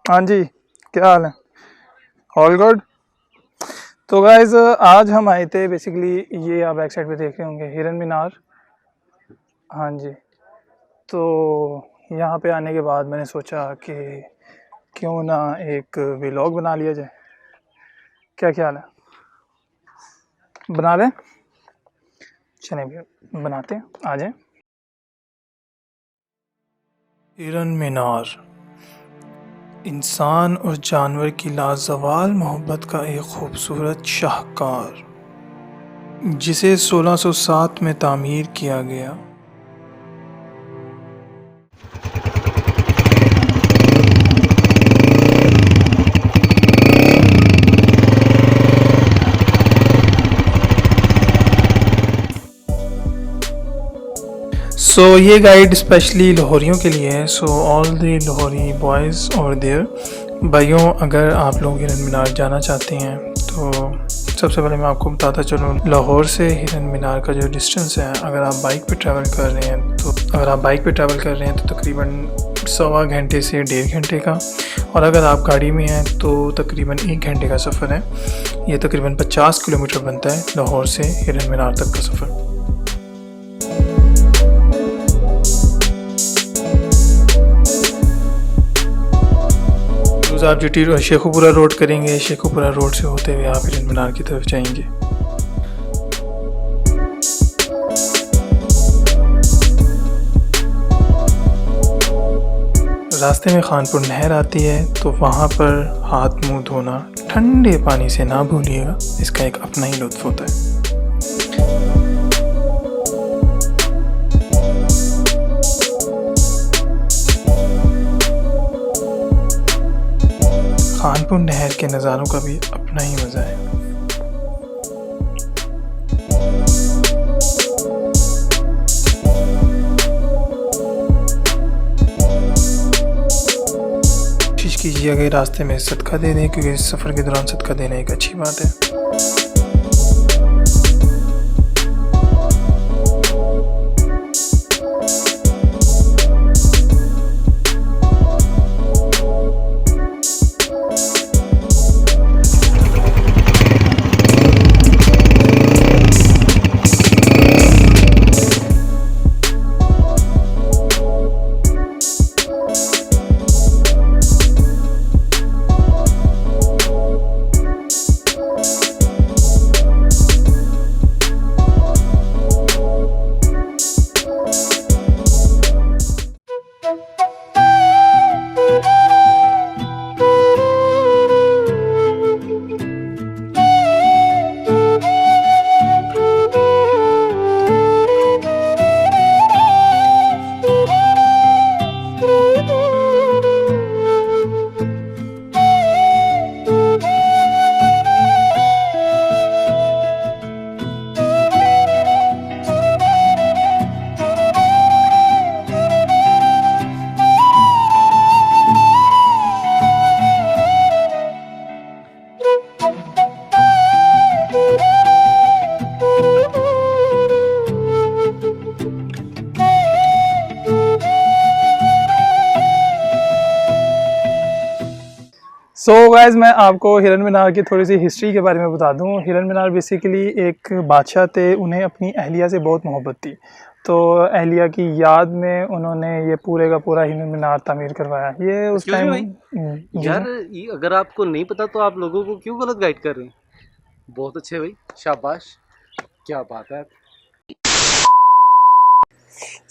हाँ जी, क्या हाल है? All good. तो गाइज आज हम आए थे बेसिकली, ये आप बैक साइड पे देख रहे होंगे हिरन मीनार। हाँ जी। तो यहाँ पे आने के बाद मैंने सोचा कि क्यों ना एक व्लॉग बना लिया जाए। क्या ख्याल है? बना लें? चलें भैया बनाते हैं, आ जाएं। हिरन मीनार इंसान और जानवर की लाजवाल मोहब्बत का एक खूबसूरत शाहकार, जिसे 1607 में तामीर किया गया। ये गाइड स्पेशली लाहौरियों के लिए है। ऑल द लाहौरी बॉयज़ और देयर भाइयों, अगर आप लोग हिरन मीनार जाना चाहते हैं तो सबसे पहले मैं आपको बताता चलूँ, लाहौर से हिरन मीनार का जो डिस्टेंस है, अगर आप बाइक पे ट्रैवल कर रहे हैं तो तकरीबन 1.25 घंटे से 1.5 घंटे का, और अगर आप गाड़ी में हैं तो तकरीबन 1 घंटे का सफ़र है। ये तकरीबन 50 किलोमीटर बनता है लाहौर से हिरन मीनार तक का सफ़र। आप जो शेखुपुरा रोड करेंगे, शेखुपुरा रोड से होते हुए आप हिरन मीनार की तरफ जाएंगे। रास्ते में खानपुर नहर आती है, तो वहाँ पर हाथ मुंह धोना ठंडे पानी से ना भूलिएगा, इसका एक अपना ही लुत्फ़ होता है। खानपुर नहर के नज़ारों का भी अपना ही मज़ा है। कोशिश कीजिएगा कि रास्ते में सदका दे दें, क्योंकि इस सफ़र के दौरान सदका देना एक अच्छी बात है। गाइस, मैं आपको हिरन मीनार की थोड़ी सी हिस्ट्री के बारे में बता दूं। हिरन मीनार बेसिकली एक बादशाह थे, उन्हें अपनी अहलिया से बहुत मोहब्बत थी, तो अहलिया की याद में उन्होंने ये पूरे का पूरा हिरन मीनार तामीर करवाया। ये उस टाइम यार, ये अगर आपको नहीं पता तो आप लोगों को क्यों गलत गाइड कर रहे हैं। बहुत अच्छे भाई, शाबाश, क्या बात है।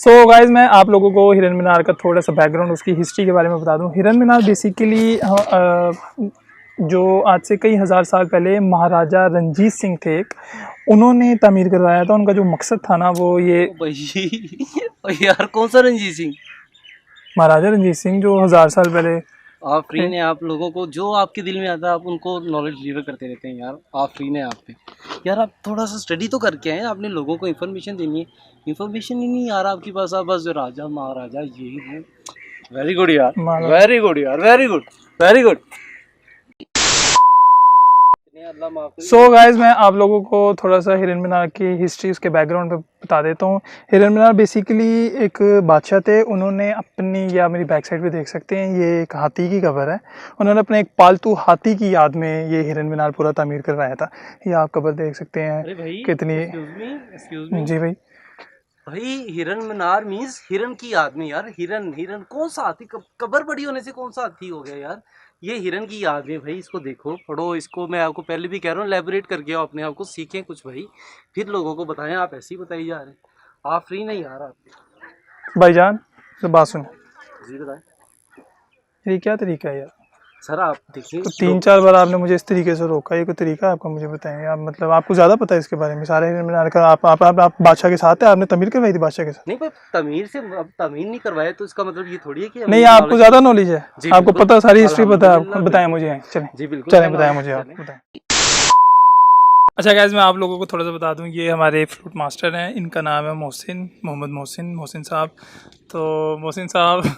गाइस, मैं आप लोगों को हिरन मीनार का थोड़ा सा बैकग्राउंड, उसकी हिस्ट्री के बारे में बता दूं। हिरन मीनार बेसिकली जो आज से कई हज़ार साल पहले महाराजा रंजीत सिंह थे, उन्होंने तामीर करवाया था। उनका जो मकसद था ना, वो ये भाई यार, कौन सा रंजीत सिंह? महाराजा रंजीत सिंह जो 1000 साल पहले। आप फ्री ने, आप लोगों को जो आपके दिल में आता है आप उनको नॉलेज डिलीवर करते रहते हैं यार। आप फ्री ने आप पे यार, आप थोड़ा सा स्टडी तो करके आए। आपने लोगों को इन्फॉर्मेशन देनी है, इन्फॉर्मेशन ही नहीं यार आपके पास। आप बस जो राजा महाराजा ये है। वेरी गुड यार, वेरी गुड यार, वेरी गुड, वेरी गुड। अल्लाह माफ करे। सो गाइस, मैं आप लोगों को थोड़ा सा हिरन मीनार की हिस्ट्री, उसके बैकग्राउंड पे बता देता हूँ। हिरन मीनार बेसिकली एक बादशाह थे, उन्होंने अपनी, या मेरी बैक साइड पे देख सकते हैं, ये एक हाथी की कबर है। उन्होंने अपने एक पालतू हाथी की याद में ये हिरन मीनार पूरा तामीर करवाया था। ये आप कबर देख सकते हैं। अरे भाई कितनी, एक्सक्यूज मी जी भाई, भाई, हिरन मीनार मीन्स हिरन की याद में यार। हिरन हिरन कौन सा हाथी? कबर बड़ी होने से कौन सा हाथी हो गया यार? ये हिरन की याद में भाई, इसको देखो, पढ़ो इसको। मैं आपको पहले भी कह रहा हूँ, एलैबोरेट करके आओ अपने आप को, सीखें कुछ भाई, फिर लोगों को बताएं। आप ऐसे ही बताई जा रहे हैं, आप फ्री नहीं यार आप। भाईजान तो बात सुन, जी बताएं ये क्या तरीका है यार? सर। आप देखिए तो 3-4 बार आपने मुझे इस तरीके से रोका, ये कोई तरीका है आपका? मुझे बताएं आप, मतलब आपको ज़्यादा पता है इसके बारे में, सारे हिरन मीनार का। आप बादशाह के साथ है, आपने तमीर करवाई थी बादशाह के साथ? नहीं भाई, तमीर से अब तमीर नहीं करवाया तो इसका मतलब ये थोड़ी है कि नहीं, आपको ज़्यादा नॉलेज है, आपको पता, सारी हिस्ट्री पता है आपको। बताएं मुझे, चलें जी बिल्कुल, चलें, बताएं मुझे, आप बताएं। अच्छा गाइस, मैं आप लोगों को थोड़ा सा बता दूं, ये हमारे फ्लूट मास्टर हैं, इनका नाम है मोहसिन, मोहम्मद मोहसिन साहब। तो मोहसिन साहब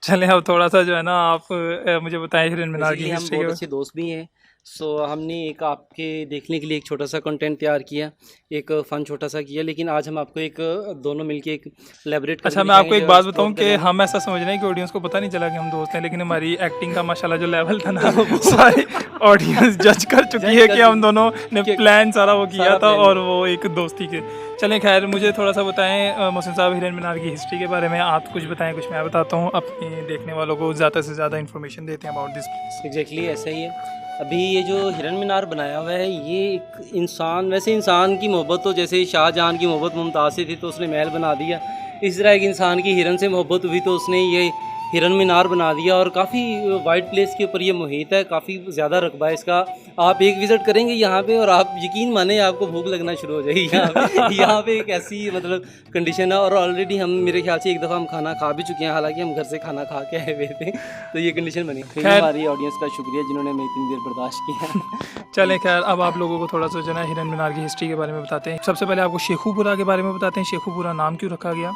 चलें अब थोड़ा सा जो है ना, आप मुझे बताएं हिरन मीनार की हम हिस्ट्री बहुत के। अच्छे दोस्त भी हैं। सो हमने एक आपके देखने के लिए एक छोटा सा कंटेंट तैयार किया, एक फ़न छोटा सा किया, लेकिन आज हम आपको एक दोनों मिलके एक एलैबोरेट करके अच्छा, मैं आपको एक बात दिखाएंगे, बताऊं कि करेंगे। हम ऐसा समझ रहे हैं कि ऑडियंस को पता नहीं चला कि हम दोस्त हैं, लेकिन हमारी एक्टिंग का माशाल्लाह जो लेवल था ना, सारी ऑडियंस जज कर चुकी है कि हम दोनों ने प्लान सारा वो किया था, और वो एक दोस्ती के। चलें खैर, मुझे थोड़ा सा बताएं मोहसिन साहब, हिरन मीनार की हिस्ट्री के बारे में आप कुछ बताएं, कुछ मैं बताता हूँ, अपने देखने वालों को ज़्यादा से ज़्यादा इन्फॉर्मेशन देते हैं अबाउट दिस प्लेस। एग्जैक्टली ऐसा ही है। अभी ये जो हिरन मीनार बनाया हुआ है, ये एक इंसान, वैसे इंसान की मोहब्बत तो जैसे शाहजहां की मोहब्बत मुमताज़ से थी तो उसने महल बना दिया, इस तरह एक इंसान की हिरन से मोहब्बत हुई तो उसने ये हिरन मीनार बना दिया। और काफ़ी वाइड प्लेस के ऊपर ये मुहित है, काफ़ी ज़्यादा रकबा है इसका। आप एक विज़िट करेंगे यहाँ पे और आप यकीन माने आपको भूख लगना शुरू हो जाएगी यहाँ पे एक ऐसी मतलब कंडीशन है। और ऑलरेडी हम, मेरे ख्याल से एक दफ़ा हम खाना खा भी चुके हैं, हालांकि हम घर से खाना खा के आए हुए थे, तो ये कंडीशन बनी। फिर हमारी ऑडियंस का शुक्रिया जिन्होंने हमें इतनी देर बर्दाश्त किया। चलें खैर, अब आप लोगों को थोड़ा सा जो है हिरन मीनार की हिस्ट्री के बारे में बताते हैं। सबसे पहले आपको शेखुपुरा के बारे में बताते हैं। शेखुपुरा नाम क्यों रखा गया?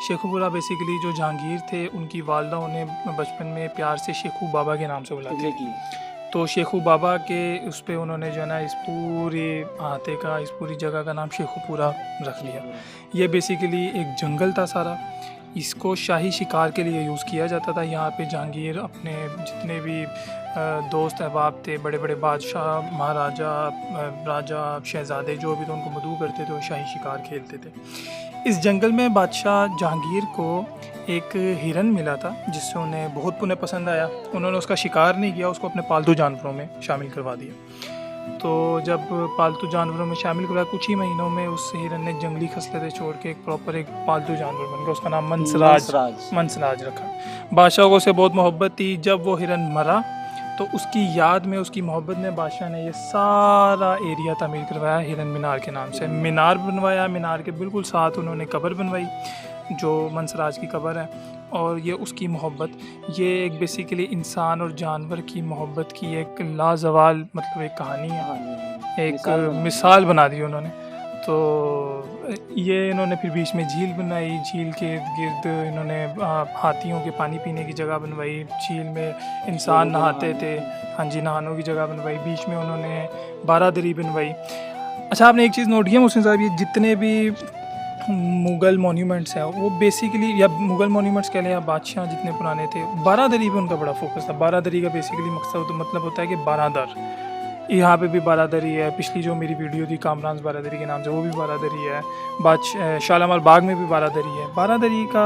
शेखुपुरा बेसिकली जो जहांगीर थे, उनकी वालदा उन्हें बचपन में प्यार से शेखू बाबा के नाम से बुलाते थे। तो शेखू बाबा के उस पर उन्होंने जो है ना, इस पूरे अहाते का, इस पूरी जगह का नाम शेखुपुरा रख लिया। ये बेसिकली एक जंगल था सारा, इसको शाही शिकार के लिए यूज़ किया जाता था। यहाँ पे जहांगीर अपने जितने भी दोस्त अहबाब थे, बड़े बड़े बादशाह, महाराजा, राजा, शहज़ादे, जो भी थे, उनको मदऊ करते थे और शाही शिकार खेलते थे। इस जंगल में बादशाह जहांगीर को एक हिरन मिला था, जिससे उन्हें बहुत पुण्य पसंद आया। उन्होंने उसका शिकार नहीं किया, उसको अपने पालतू जानवरों में शामिल करवा दिया। तो जब पालतू जानवरों में शामिल करवाया, कुछ ही महीनों में उस हिरन ने जंगली खसलतें छोड़ के एक प्रॉपर एक पालतू जानवर बन गया। उसका नाम मनसराज रखा। बादशाह को उसे बहुत मोहब्बत थी। जब वो हिरन मरा तो उसकी याद में, उसकी मोहब्बत में बादशाह ने ये सारा एरिया तामीर करवाया हिरन मीनार के नाम से। मीनार बनवाया, मीनार के बिल्कुल साथ उन्होंने कब्र बनवाई जो मनसराज की कब्र है। और ये उसकी मोहब्बत, ये एक बेसिकली इंसान और जानवर की मोहब्बत की एक लाजवाल मतलब एक कहानी है, एक मिसाल बना दी उन्होंने। तो ये इन्होंने फिर बीच में झील बनाई, झील के गिर्द इन्होंने हाथियों के पानी पीने की जगह बनवाई, झील में इंसान नहाते थे, हाँ जी, नहानों की जगह बनवाई, बीच में उन्होंने बारादरी बनवाई। अच्छा, आपने एक चीज़ नोट किया मुझसे साहब, ये जितने भी मुग़ल मॉन्यूमेंट्स हैं वो बेसिकली, या मुग़ल मॉन्यूमेंट्स कह लें या बादशाह जितने पुराने थे, बारादरी पे उनका बड़ा फोकस था। बारादरी का बेसिकली मकसद मतलब होता है कि बारादर, यहाँ पे भी बारादरी है। पिछली जो मेरी वीडियो थी कामरान बारादरी के नाम से, वो भी बारादरी है। शालामार बाग में भी बारादरी है। बारादरी का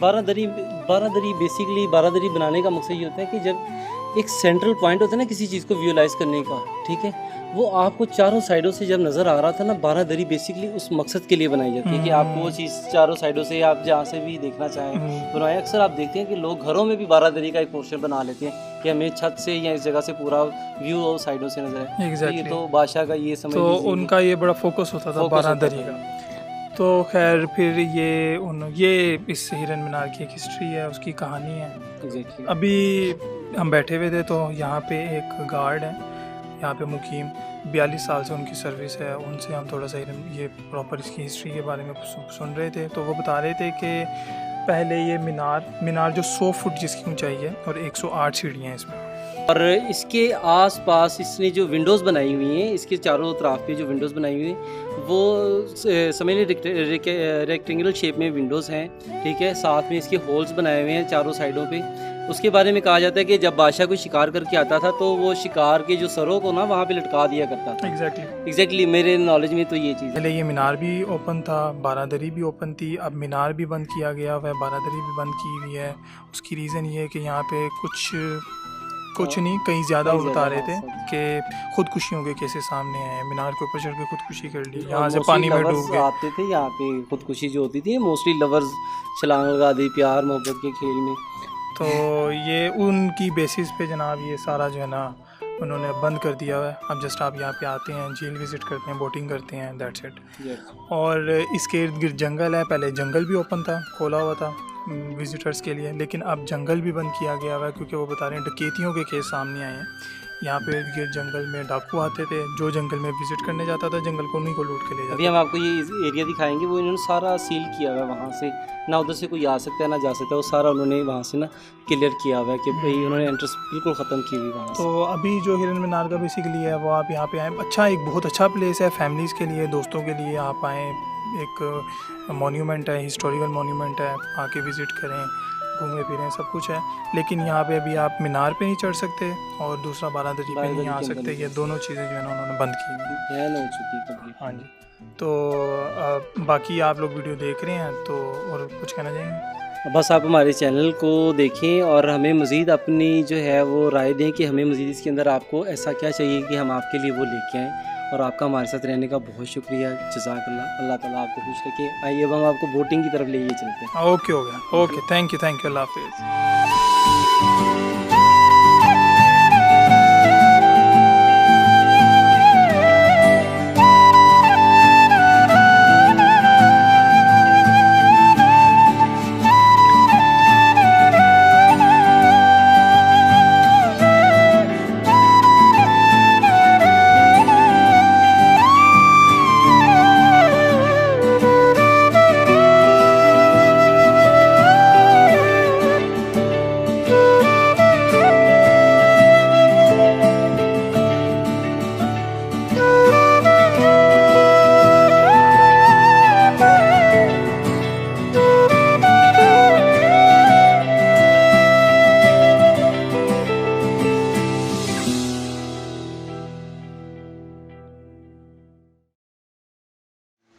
बारादरी बेसिकली, बारादरी बनाने का मकसद ये होता है कि जब एक सेंट्रल पॉइंट होता है ना किसी चीज़ को विजुअलाइज करने का, ठीक है, वो आपको चारों साइडों से जब नज़र आ रहा था ना, बारादरी बेसिकली उस मकसद के लिए बनाई जाती है कि आपको वो चीज़ चारों साइडों से, आप जहाँ से भी देखना चाहें बनाए। अक्सर आप देखते हैं कि लोग घरों में भी बारादरी का एक पोर्शन बना लेते हैं कि हमें छत से या इस जगह से पूरा व्यू और साइडों से नजर है। Exactly. तो बादशाह का ये समझ, तो उनका ये बड़ा फोकस होता था बारादरी का। तो खैर फिर ये इस हिरन मीनार की एक हिस्ट्री है, उसकी कहानी है। Exactly. अभी हम बैठे हुए थे तो यहाँ पे एक गार्ड है, यहाँ पे मुकीम, 42 साल से उनकी सर्विस है। उनसे हम थोड़ा सा ये प्रॉपर इसकी हिस्ट्री के बारे में सुन रहे थे। तो वो बता रहे थे कि पहले ये मीनार जो 100 फुट जिसकी ऊंचाई है और 108 सीढ़ियाँ हैं इसमें। और इसके आसपास इसने जो विंडोज़ बनाई हुई हैं, इसके चारों तरफ पे जो विंडोज़ बनाई हुई हैं वो समझ लीजिए रेक्टेंगुलर शेप में विंडोज़ हैं, ठीक है। साथ में इसके होल्स बनाए हुए हैं चारों साइडों पे। उसके बारे में कहा जाता है कि जब बादशाह कोई शिकार करके आता था तो वो शिकार के जो सरों को ना वहाँ पे लटका दिया करता था। एग्जैक्टली मेरे नॉलेज में तो ये चीज़ है। पहले ये मीनार भी ओपन था, बारादरी भी ओपन थी, अब मीनार भी बंद किया गया हुआ है, बारादरी भी बंद की हुई है। उसकी रीज़न ये है कि यहाँ पे कुछ नहीं, कहीं ज़्यादा बता रहे थे कि खुदकुशियों के केसेस सामने आए, मीनार के ऊपर चढ़ के खुदकुशी कर ली, यहाँ से पानी में डूब गए। आते थे यहाँ पे खुदकुशी जो होती थी मोस्टली लवर्स छलांग लगा दी प्यार मोहब्बत के खेल में। तो ये उनकी बेसिस पे जनाब ये सारा जो है ना उन्होंने बंद कर दिया हुआ है। अब जस्ट आप यहाँ पे आते हैं, झील विज़िट करते हैं, बोटिंग करते हैं, दैट्स इट। और इसके इर्द गिर्द जंगल है, पहले जंगल भी ओपन था, खोला हुआ था विज़िटर्स के लिए, लेकिन अब जंगल भी बंद किया गया हुआ है क्योंकि वो बता रहे हैं डकैतियों के केस सामने आए हैं। यहाँ पे इर्द गिर्द जंगल में डाकू आते थे, जो जंगल में विज़िट करने जाता था जंगल को उन्हीं को लूट के ले जाते। अभी हम आपको ये एरिया दिखाएंगे, वो इन्होंने सारा सील किया हुआ है, वहाँ से ना उधर से कोई आ सकता है ना जा सकता है, वो सारा उन्होंने वहाँ से ना क्लियर किया हुआ है कि भाई उन्होंने एंट्रेंस बिल्कुल ख़त्म की हुई वहाँ से। तो अभी जो हिरन मीनार का बेसिकली है वो आप यहाँ पे आएँ, अच्छा एक बहुत अच्छा प्लेस है फैमिलीज़ के लिए, दोस्तों के लिए आप आएँ। एक मोन्यूमेंट है, हिस्टोरिकल मोन्यूमेंट है, आके विज़िट करें, घूमें फिरें, सब कुछ है। लेकिन यहाँ पे अभी आप मीनार पे नहीं चढ़ सकते और दूसरा बारादरी पे नहीं आ सकते, ये दोनों चीज़ें जो है ना उन्होंने बंद की हुई बैन हो चुकी है। हाँ जी। तो बाकी आप लोग वीडियो देख रहे हैं तो और कुछ कहना चाहेंगे? बस आप हमारे चैनल को देखें और हमें मज़ीद अपनी जो है वो राय दें कि हमें मज़ीद इसके अंदर आपको ऐसा क्या चाहिए कि हम आपके लिए वो लेके आएँ। और आपका हमारे साथ रहने का बहुत शुक्रिया, जज़ाकल्लाह। अल्लाह ताला आपको खुश रखे। आइए अब हम आपको बोटिंग की तरफ ले चलते हैं। ओके हो गया, ओके, थैंक यू, अल्लाह हाफिज़।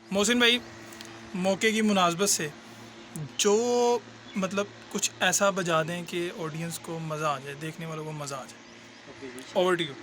मोहसिन भाई, मौके की मुनासबत से जो मतलब कुछ ऐसा बजा दें कि ऑडियंस को मज़ा आ जाए, देखने वालों को मज़ा आ जाए। Over to you.